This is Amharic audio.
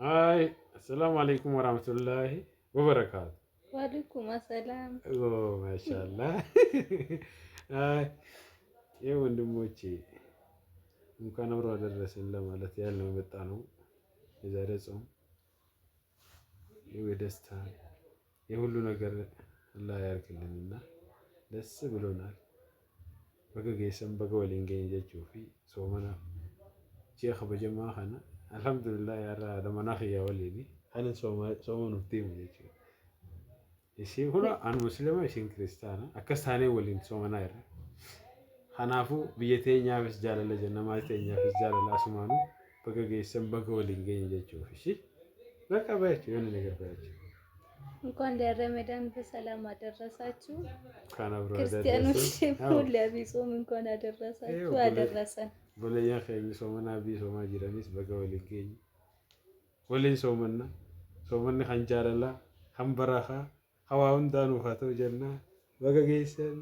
هاي السلام عليكم ورحمة الله وبركاته. وعليكم السلام. اوه ما شاء الله. هاي يا ወንድሞቼ እንኳን አብሮ አደረሰን ለማለት ያለው መጣ ነው። የዛሬ ጾም የደስታ የሁሉ ነገር አላህ ያርግልንና ደስ ብሎናል። በገጌሰን በገወሊን ገኘ ፊ ሶመና ሼኽ በጀማ ኸና አልሐምዱሊላህ ያራ ደመናኽ ያወሊኒ ኸነ ሶመኑ ቲም ይቺ እሺ ሁላ አን ሙስሊማ እሺን ክርስቲያና አከስታኔ ወሊን ሶመና ይራ ኸናፉ ብየቴኛ ፍስ ጃለለ ጀነ ማለቴኛ ፍስ ጃለለ አስማኑ በገጌሰን በገወሊን ገኘ እሺ በቃ ባያችሁ የሆነ ነገር ባያችሁ እንኳን ለረመዳን በሰላም አደረሳችሁ። ካናብሮ ክርስቲያኖች ሁሉ ቢጾም እንኳን አደረሳችሁ አደረሰን። በለያ ኸኝ ሶመና ቢ ሶማ ጅራኒስ በገወሊን ገኘ ወሊን ሶመና ሶመን ኸንጃለላ ኸምበራኻ ኸዋውን ዳኑ ፋተው ጀና በገጌሰን